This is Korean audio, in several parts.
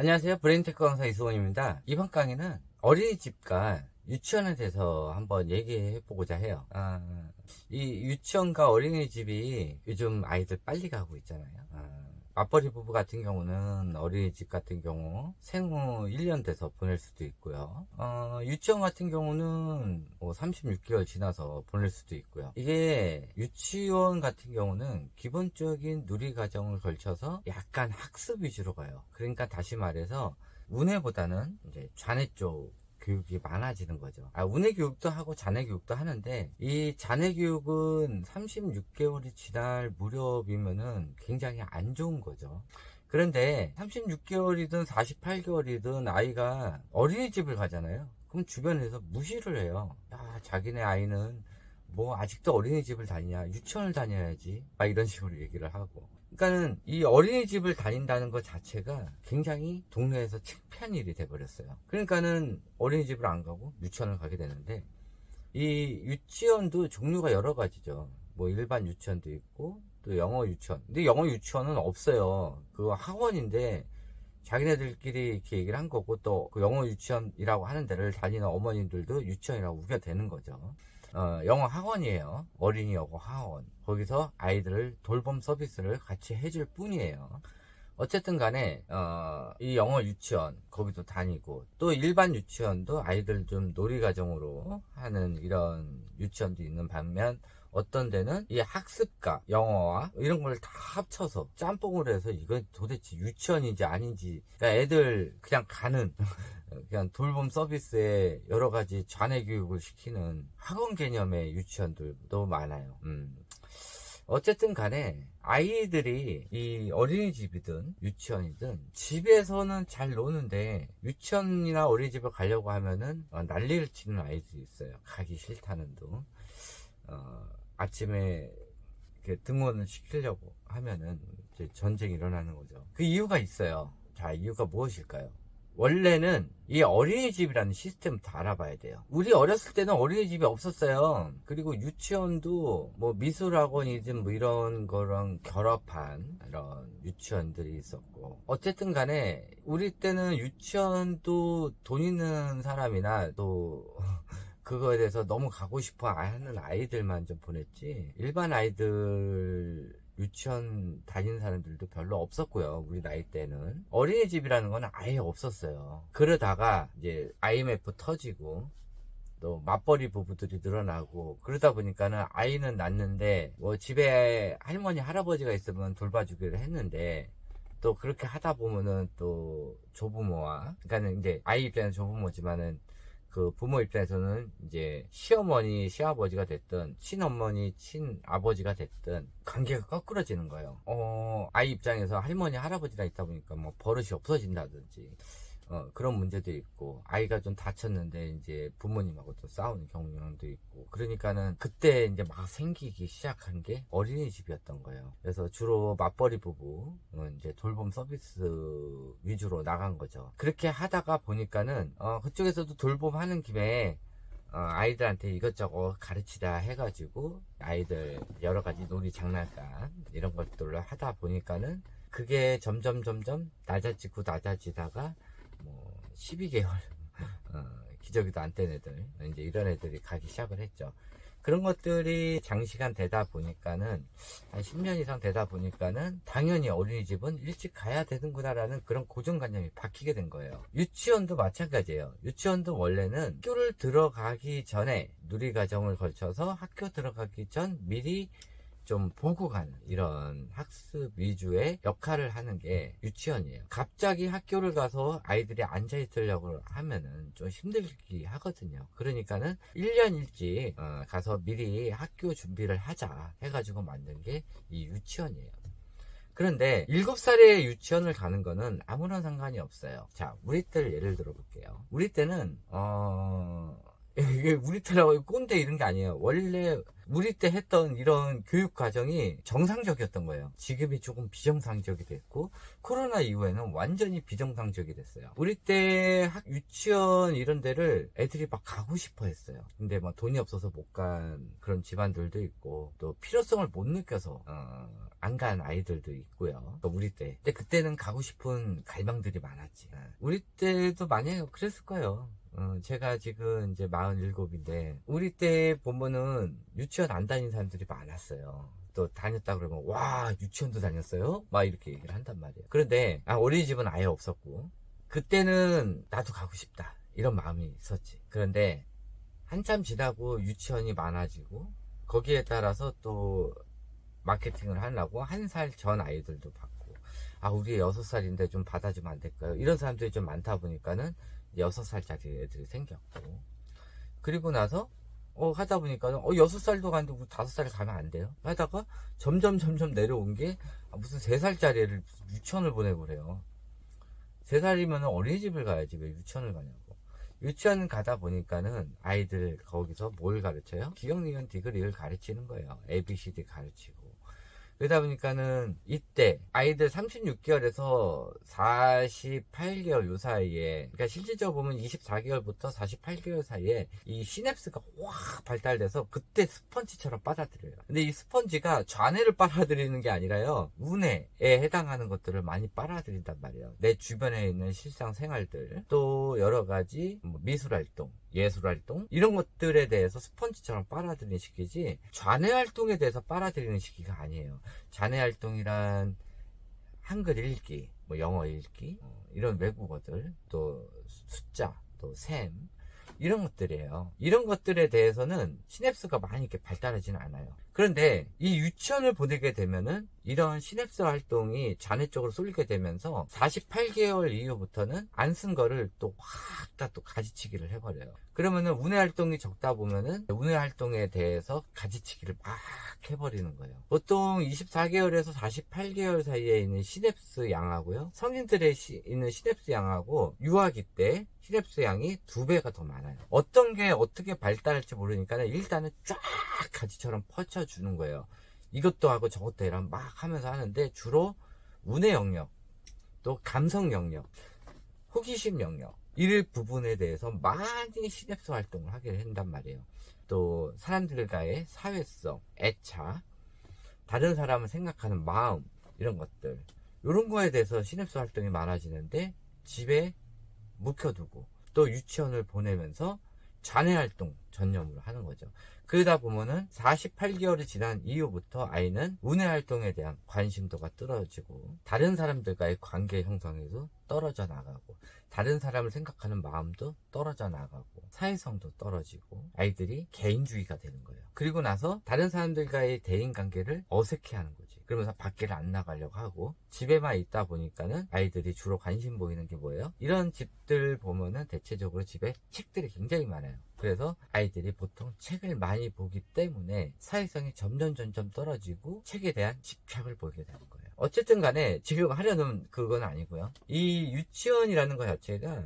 안녕하세요. 브레인테크 강사 이수원입니다. 이번 강의는 어린이집과 유치원에 대해서 한번 얘기해 보고자 해요. 이 유치원과 어린이집이 요즘 아이들 빨리 가고 있잖아요. 맞벌이 부부 같은 경우는 어린이집 같은 경우 생후 1년 돼서 보낼 수도 있고요. 유치원 같은 경우는 뭐 36개월 지나서 보낼 수도 있고요. 이게 유치원 같은 경우는 기본적인 누리과정을 걸쳐서 약간 학습 위주로 가요. 그러니까 다시 말해서 운해보다는 이제 좌뇌 쪽 교육이 많아지는 거죠. 운해 교육도 하고 좌뇌 교육도 하는데, 이 좌뇌 교육은 36개월이 지날 무렵이면은 굉장히 안 좋은 거죠. 그런데 36개월이든 48개월이든 아이가 어린이집을 가잖아요. 그럼 주변에서 무시를 해요. 야, 자기네 아이는 뭐 아직도 어린이집을 다니냐, 유치원을 다녀야지, 막 이런 식으로 얘기를 하고. 그러니까는 이 어린이집을 다닌다는 것 자체가 굉장히 동네에서 창피한 일이 돼버렸어요. 그러니까는 어린이집을 안 가고 유치원을 가게 되는데, 이 유치원도 종류가 여러 가지죠. 뭐 일반 유치원도 있고 또 영어 유치원. 근데 영어 유치원은 없어요. 그거 학원인데 자기네들끼리 이렇게 얘기를 한 거고, 또 그 영어 유치원이라고 하는 데를 다니는 어머님들도 유치원이라고 우겨대는 거죠. 영어 학원이에요. 어린이 영어 학원. 거기서 아이들을 돌봄 서비스를 같이 해줄 뿐이에요. 어쨌든 간에 이 영어 유치원 거기도 다니고, 또 일반 유치원도 아이들 좀 놀이과정으로 하는 이런 유치원도 있는 반면, 어떤 데는 이 학습과 영어와 이런 걸 다 합쳐서 짬뽕을 해서 이건 도대체 유치원인지 아닌지, 그러니까 애들 그냥 가는 그냥 돌봄 서비스에 여러 가지 좌뇌 교육을 시키는 학원 개념의 유치원들도 많아요. 어쨌든 간에 아이들이 이 어린이집이든 유치원이든 집에서는 잘 노는데, 유치원이나 어린이집을 가려고 하면은 난리를 치는 아이들이 있어요. 가기 싫다는 둥. 아침에 등원을 시키려고 하면은 이제 전쟁이 일어나는 거죠. 그 이유가 있어요. 자, 이유가 무엇일까요? 원래는 이 어린이집이라는 시스템부터 알아봐야 돼요. 우리 어렸을 때는 어린이집이 없었어요. 그리고 유치원도 뭐 미술학원이든 뭐 이런 거랑 결합한 이런 유치원들이 있었고, 어쨌든 간에 우리 때는 유치원도 돈 있는 사람이나 또 그거에 대해서 너무 가고 싶어 하는 아이들만 좀 보냈지, 일반 아이들 유치원 다니는 사람들도 별로 없었고요. 우리 나이 때는 어린이집이라는 건 아예 없었어요. 그러다가 이제 IMF 터지고 또 맞벌이 부부들이 늘어나고, 그러다 보니까는 아이는 낳는데 뭐 집에 할머니 할아버지가 있으면 돌봐주기를 했는데, 또 그렇게 하다 보면은 또 조부모와, 그러니까는 이제 아이 입장에서 조부모지만은 그 부모 입장에서는 이제 시어머니 시아버지가 됐든 친어머니 친아버지가 됐든 관계가 거꾸러지는 거예요. 아이 입장에서 할머니 할아버지가 있다 보니까 뭐 버릇이 없어진다든지 그런 문제도 있고, 아이가 좀 다쳤는데 이제 부모님하고 또 싸우는 경우도 있고, 그러니까는 그때 이제 막 생기기 시작한 게 어린이집이었던 거예요. 그래서 주로 맞벌이 부부 이제 돌봄 서비스 위주로 나간 거죠. 그렇게 하다가 보니까는 그쪽에서도 돌봄하는 김에 아이들한테 이것저것 가르치다 해가지고 아이들 여러 가지 놀이 장난감 이런 것들을 하다 보니까는 그게 점점 낮아지다가 뭐 12개월 기저귀도 안 뗀 애들, 이제 이런 애들이 가기 시작을 했죠. 그런 것들이 장시간 되다 보니까는, 한 10년 이상 되다 보니까는 당연히 어린이집은 일찍 가야 되는구나 라는 그런 고정관념이 박히게 된 거예요. 유치원도 마찬가지예요. 유치원도 원래는 학교를 들어가기 전에 누리과정을 걸쳐서 학교 들어가기 전 미리 좀 보고 가는 이런 학습 위주의 역할을 하는 게 유치원이에요. 갑자기 학교를 가서 아이들이 앉아 있으려고 하면은 좀 힘들기 하거든요. 그러니까는 1년 일찍 가서 미리 학교 준비를 하자 해가지고 만든 게 이 유치원이에요. 그런데 7살에 유치원을 가는 거는 아무런 상관이 없어요. 자, 우리 때를 예를 들어 볼게요. 우리 때는 이게 우리 때라고 꼰대 이런 게 아니에요. 원래 우리 때 했던 이런 교육 과정이 정상적이었던 거예요. 지금이 조금 비정상적이 됐고, 코로나 이후에는 완전히 비정상적이 됐어요. 우리 때 유치원 이런 데를 애들이 막 가고 싶어 했어요. 근데 막 돈이 없어서 못 간 그런 집안들도 있고, 또 필요성을 못 느껴서 안 간 아이들도 있고요. 우리 때. 근데 그때는 가고 싶은 갈망들이 많았지. 우리 때도 만약에 그랬을 거예요. 제가 지금 이제 47인데, 우리 때 보면은 유치원 안 다닌 사람들이 많았어요. 또 다녔다 그러면, 와, 유치원도 다녔어요? 막 이렇게 얘기를 한단 말이에요. 그런데, 어린이집은 아예 없었고, 그때는 나도 가고 싶다. 이런 마음이 있었지. 그런데, 한참 지나고 유치원이 많아지고, 거기에 따라서 또 마케팅을 하려고 1살 전 아이들도 받고, 우리 6살인데 좀 받아주면 안 될까요? 이런 사람들이 좀 많다 보니까는 6살짜리 애들이 생겼고, 그리고 나서 하다 보니까는 6살도 가는데 우리 5살 가면 안 돼요? 하다가 점점 내려온 게 무슨 3살짜리 애를 유치원을 보내고 그래요. 3살이면 어린이집을 가야지 왜 유치원을 가냐고. 유치원 가다 보니까는 아이들 거기서 뭘 가르쳐요? 기억, 니은, 디귿을 가르치는 거예요. ABCD 가르치고. 그러다 보니까는 이때 아이들 36개월에서 48개월 요 사이에, 그러니까 실질적으로 보면 24개월부터 48개월 사이에 이 시냅스가 확 발달돼서 그때 스펀지처럼 빨아들여요. 근데 이 스펀지가 좌뇌를 빨아들이는 게 아니라요, 우뇌에 해당하는 것들을 많이 빨아들인단 말이에요. 내 주변에 있는 실상 생활들, 또 여러 가지 미술활동, 예술활동 이런 것들에 대해서 스펀지처럼 빨아들이는 시기지, 좌뇌활동에 대해서 빨아들이는 시기가 아니에요. 좌뇌활동이란 한글 읽기, 영어 읽기, 이런 외국어들, 또 숫자, 또 셈, 이런 것들이에요. 이런 것들에 대해서는 시냅스가 많이 이렇게 발달하지는 않아요. 그런데 이 유치원을 보내게 되면은 이런 시냅스 활동이 좌뇌 쪽으로 쏠리게 되면서 48개월 이후부터는 안 쓴 거를 또 확 다 또 가지치기를 해버려요. 그러면은 우뇌 활동이 적다 보면은 우뇌 활동에 대해서 가지치기를 막 해버리는 거예요. 보통 24개월에서 48개월 사이에 있는 시냅스 양하고요, 성인들의 있는 시냅스 양하고 유아기 때 시냅스 양이 2배가 더 많아요. 어떤 게 어떻게 발달할지 모르니까 일단은 쫙 가지처럼 펼쳐주는 거예요. 이것도 하고 저것도 해라 막 하면서 하는데, 주로 우뇌 영역, 또 감성 영역, 호기심 영역, 이 부분에 대해서 많이 시냅스 활동을 하게 된단 말이에요. 또 사람들과의 사회성, 애착, 다른 사람을 생각하는 마음, 이런 것들, 이런 거에 대해서 시냅스 활동이 많아지는데, 집에 묵혀두고 또 유치원을 보내면서 좌뇌 활동 전념으로 하는 거죠. 그러다 보면은 48개월이 지난 이후부터 아이는 우뇌 활동에 대한 관심도가 떨어지고, 다른 사람들과의 관계 형성에도 떨어져 나가고, 다른 사람을 생각하는 마음도 떨어져 나가고, 사회성도 떨어지고, 아이들이 개인주의가 되는 거예요. 그리고 나서 다른 사람들과의 대인관계를 어색해하는 거지. 그러면서 밖에를 안 나가려고 하고, 집에만 있다 보니까는 아이들이 주로 관심 보이는 게 뭐예요? 이런 집들 보면은 대체적으로 집에 책들이 굉장히 많아요. 그래서 아이들이 보통 책을 많이 보기 때문에 사회성이 점점 떨어지고 책에 대한 집착을 보이게 되는 거예요. 어쨌든 간에 지금 하려는 그건 아니고요. 이 유치원이라는 것 자체가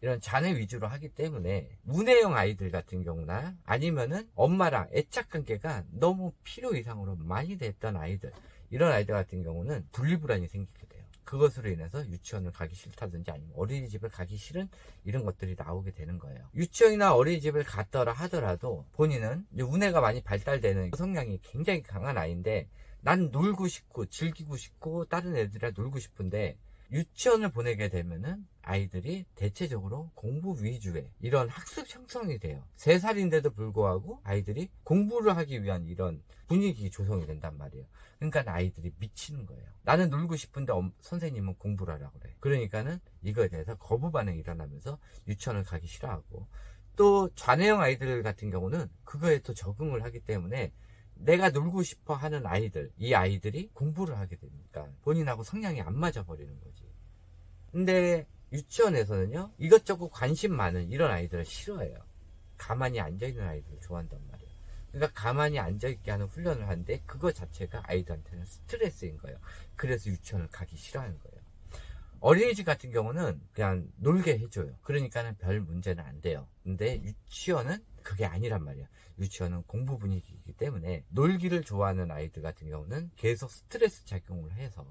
이런 자녀 위주로 하기 때문에 우뇌형 아이들 같은 경우나, 아니면은 엄마랑 애착 관계가 너무 필요 이상으로 많이 됐던 아이들, 이런 아이들 같은 경우는 분리불안이 생기게 돼요. 그것으로 인해서 유치원을 가기 싫다든지 아니면 어린이집을 가기 싫은 이런 것들이 나오게 되는 거예요. 유치원이나 어린이집을 갔더라 하더라도 본인은 우뇌가 많이 발달되는 성향이 굉장히 강한 아이인데, 난 놀고 싶고 즐기고 싶고 다른 애들이랑 놀고 싶은데, 유치원을 보내게 되면은 아이들이 대체적으로 공부 위주의 이런 학습 형성이 돼요. 3살인데도 불구하고 아이들이 공부를 하기 위한 이런 분위기 조성이 된단 말이에요. 그러니까 아이들이 미치는 거예요. 나는 놀고 싶은데 선생님은 공부를 하라고 그래. 그러니까는 이거에 대해서 거부 반응이 일어나면서 유치원을 가기 싫어하고, 또 좌뇌형 아이들 같은 경우는 그거에 또 적응을 하기 때문에 내가 놀고 싶어 하는 아이들, 이 아이들이 공부를 하게 되니까 본인하고 성향이 안 맞아 버리는 거지. 근데 유치원에서는요, 이것저것 관심 많은 이런 아이들을 싫어해요. 가만히 앉아있는 아이들을 좋아한단 말이에요. 그러니까 가만히 앉아있게 하는 훈련을 하는데, 그거 자체가 아이들한테는 스트레스인 거예요. 그래서 유치원을 가기 싫어하는 거예요. 어린이집 같은 경우는 그냥 놀게 해줘요. 그러니까는 별 문제는 안 돼요. 근데 유치원은 그게 아니란 말이야. 유치원은 공부 분위기이기 때문에 놀기를 좋아하는 아이들 같은 경우는 계속 스트레스 작용을 해서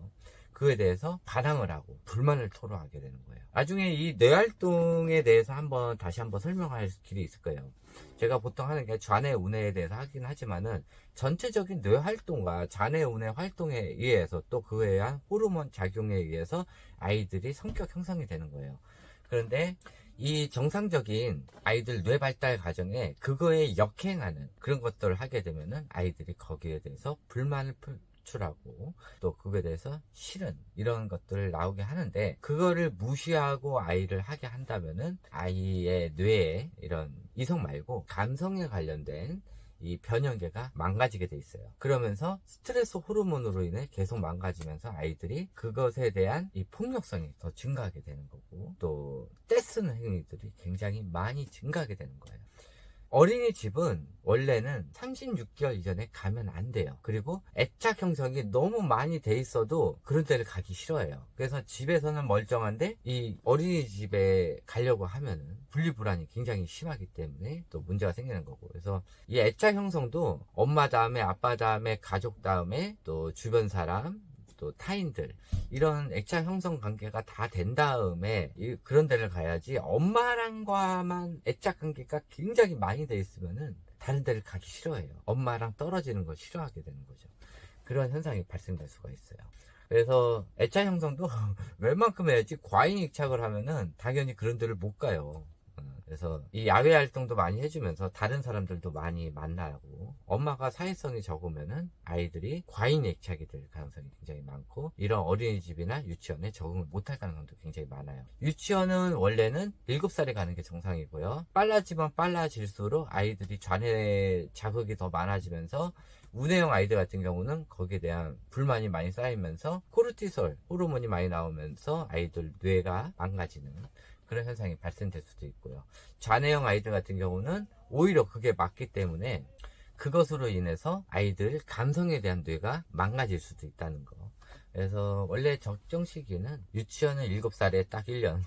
그에 대해서 반항을 하고 불만을 토로하게 되는 거예요. 나중에 이 뇌활동에 대해서 다시 한번 설명할 길이 있을 거예요. 제가 보통 하는 게 좌뇌 우뇌에 대해서 하긴 하지만은 전체적인 뇌활동과 좌뇌 우뇌 활동에 의해서 또 그에 의한 호르몬 작용에 의해서 아이들이 성격 형성이 되는 거예요. 그런데 이 정상적인 아이들 뇌 발달 과정에 그거에 역행하는 그런 것들을 하게 되면은 아이들이 거기에 대해서 불만을 표출하고 또 그거에 대해서 싫은 이런 것들을 나오게 하는데, 그거를 무시하고 아이를 하게 한다면은 아이의 뇌에 이런 이성 말고 감성에 관련된 이 변형계가 망가지게 돼 있어요. 그러면서 스트레스 호르몬으로 인해 계속 망가지면서 아이들이 그것에 대한 이 폭력성이 더 증가하게 되는 거고, 또 떼쓰는 행위들이 굉장히 많이 증가하게 되는 거예요. 어린이집은 원래는 36개월 이전에 가면 안 돼요. 그리고 애착 형성이 너무 많이 돼 있어도 그런 데를 가기 싫어해요. 그래서 집에서는 멀쩡한데 이 어린이집에 가려고 하면은 분리불안이 굉장히 심하기 때문에 또 문제가 생기는 거고, 그래서 이 애착 형성도 엄마 다음에 아빠 다음에 가족 다음에 또 주변 사람 또 타인들, 이런 애착 형성 관계가 다 된 다음에 그런 데를 가야지, 엄마랑과만 애착 관계가 굉장히 많이 돼 있으면은 다른 데를 가기 싫어해요. 엄마랑 떨어지는 걸 싫어하게 되는 거죠. 그런 현상이 발생될 수가 있어요. 그래서 애착 형성도 웬만큼 해야지, 과잉 애착을 하면은 당연히 그런 데를 못 가요. 그래서 이 야외 활동도 많이 해주면서 다른 사람들도 많이 만나고, 엄마가 사회성이 적으면은 아이들이 과잉 애착이 될 가능성이 굉장히 많고, 이런 어린이집이나 유치원에 적응을 못할 가능성도 굉장히 많아요. 유치원은 원래는 7살에 가는 게 정상이고요. 빨라지면 빨라질수록 아이들이 좌뇌 자극이 더 많아지면서 우뇌형 아이들 같은 경우는 거기에 대한 불만이 많이 쌓이면서 코르티솔 호르몬이 많이 나오면서 아이들 뇌가 망가지는 그런 현상이 발생될 수도 있고요. 좌뇌형 아이들 같은 경우는 오히려 그게 맞기 때문에 그것으로 인해서 아이들 감성에 대한 뇌가 망가질 수도 있다는 거. 그래서 원래 적정 시기는 유치원은 7살에 딱 1년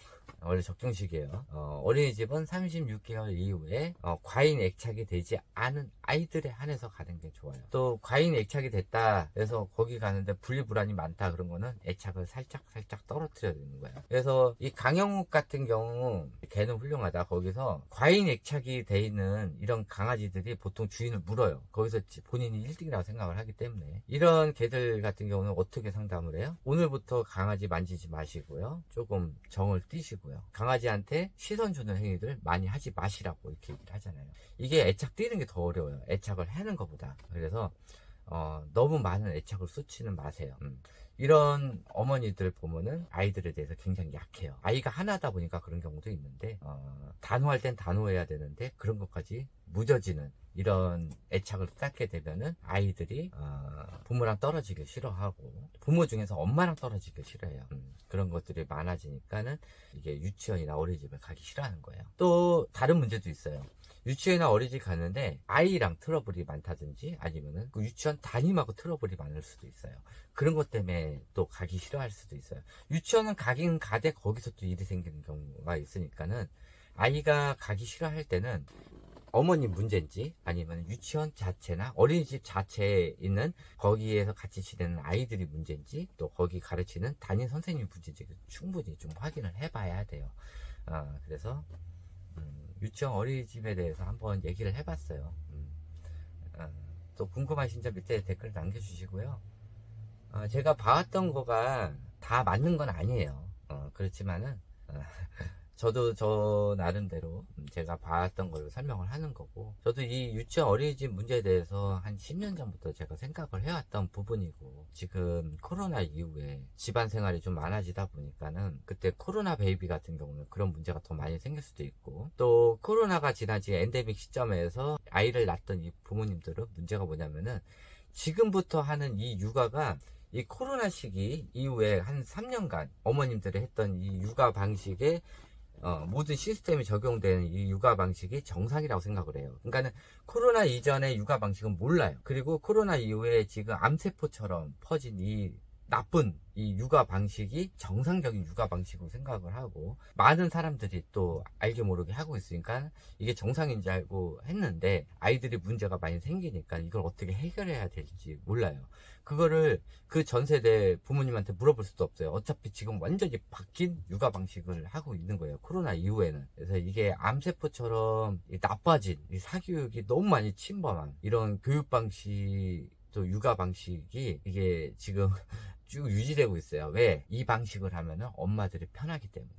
원래 적정 시기예요. 어린이집은 36개월 이후에 과잉 애착이 되지 않은 아이들에 한해서 가는 게 좋아요. 또 과잉 애착이 됐다 그래서 거기 가는데 분리불안이 많다, 그런 거는 애착을 살짝 떨어뜨려야 되는 거예요. 그래서 이 강영욱 같은 경우 걔는 훌륭하다. 거기서 과잉 애착이 돼 있는 이런 강아지들이 보통 주인을 물어요. 거기서 본인이 1등이라고 생각을 하기 때문에. 이런 개들 같은 경우는 어떻게 상담을 해요? 오늘부터 강아지 만지지 마시고요, 조금 정을 띄시고요, 강아지한테 시선 주는 행위들 많이 하지 마시라고 이렇게 얘기를 하잖아요. 이게 애착 띄는 게 더 어려워요, 애착을 하는 것보다. 그래서 너무 많은 애착을 쏟지는 마세요. 이런 어머니들 보면은 아이들에 대해서 굉장히 약해요. 아이가 하나다 보니까 그런 경우도 있는데, 단호할 땐 단호해야 되는데 그런 것까지 무뎌지는 이런 애착을 쌓게 되면은 아이들이 부모랑 떨어지길 싫어하고, 부모 중에서 엄마랑 떨어지길 싫어해요. 그런 것들이 많아지니까는 이게 유치원이나 어린이집을 가기 싫어하는 거예요. 또 다른 문제도 있어요. 유치원이나 어린이집 가는데 아이랑 트러블이 많다든지, 아니면은 그 유치원 담임하고 트러블이 많을 수도 있어요. 그런 것 때문에 또 가기 싫어할 수도 있어요. 유치원은 가긴 가되 거기서 또 일이 생기는 경우가 있으니까는, 아이가 가기 싫어할 때는 어머님 문제인지 아니면 유치원 자체나 어린이집 자체에 있는 거기에서 같이 지내는 아이들이 문제인지, 또 거기 가르치는 담임 선생님 문제인지 충분히 좀 확인을 해봐야 돼요. 그래서 유치원 어린이집에 대해서 한번 얘기를 해봤어요. 또 궁금하신 점 밑에 댓글 남겨주시고요. 제가 봐왔던 거가 다 맞는 건 아니에요. 그렇지만은 저도 저 나름대로 제가 봤던 걸로 설명을 하는 거고, 저도 이 유치원 어린이집 문제에 대해서 한 10년 전부터 제가 생각을 해왔던 부분이고, 지금 코로나 이후에 집안 생활이 좀 많아지다 보니까는 그때 코로나 베이비 같은 경우는 그런 문제가 더 많이 생길 수도 있고, 또 코로나가 지나지 엔데믹 시점에서 아이를 낳던 이 부모님들은 문제가 뭐냐면은, 지금부터 하는 이 육아가 이 코로나 시기 이후에 한 3년간 어머님들이 했던 이 육아 방식에 모든 시스템이 적용되는 이 육아 방식이 정상이라고 생각을 해요. 그러니까는 코로나 이전의 육아 방식은 몰라요. 그리고 코로나 이후에 지금 암세포처럼 퍼진 이 나쁜 이 육아 방식이 정상적인 육아 방식으로 생각을 하고, 많은 사람들이 또 알게 모르게 하고 있으니까 이게 정상인지 알고 했는데, 아이들이 문제가 많이 생기니까 이걸 어떻게 해결해야 될지 몰라요. 그거를 그 전 세대 부모님한테 물어볼 수도 없어요. 어차피 지금 완전히 바뀐 육아 방식을 하고 있는 거예요, 코로나 이후에는. 그래서 이게 암세포처럼 이 나빠진 이 사교육이 너무 많이 침범한 이런 교육 방식, 또 육아 방식이 이게 지금 쭉 유지되고 있어요. 왜? 이 방식을 하면은 엄마들이 편하기 때문에.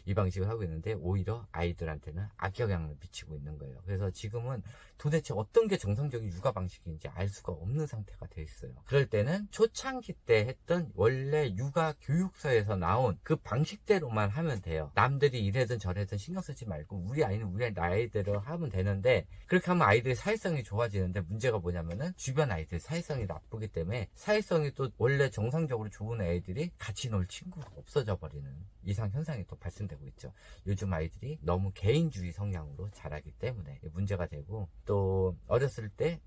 이 방식을 하고 있는데 오히려 아이들한테는 악영향을 미치고 있는 거예요. 그래서 지금은 도대체 어떤 게 정상적인 육아 방식인지 알 수가 없는 상태가 돼 있어요. 그럴 때는 초창기 때 했던 원래 육아 교육서에서 나온 그 방식대로만 하면 돼요. 남들이 이래든 저래든 신경 쓰지 말고 우리 아이는 우리 나이대로 하면 되는데, 그렇게 하면 아이들의 사회성이 좋아지는데, 문제가 뭐냐면은 주변 아이들 사회성이 나쁘기 때문에, 사회성이 또 원래 정상적으로 좋은 애들이 같이 놀 친구가 없어져 버리는 이상 현상이 또 발생되고 있죠. 요즘 아이들이 너무 개인주의 성향으로 자라기 때문에 문제가 되고, 또 어렸을 때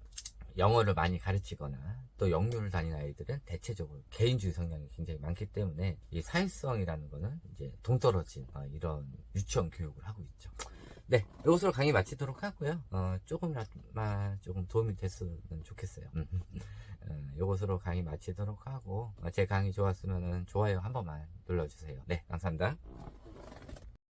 영어를 많이 가르치거나 또 영유를 다니는 아이들은 대체적으로 개인주의 성향이 굉장히 많기 때문에 이 사회성이라는 거는 이제 동떨어진 이런 유치원 교육을 하고 있죠. 네, 이것으로 강의 마치도록 하고요. 조금이나마 조금 도움이 됐으면 좋겠어요. 이것으로 강의 마치도록 하고, 제 강의 좋았으면 좋아요 한 번만 눌러주세요. 네, 감사합니다.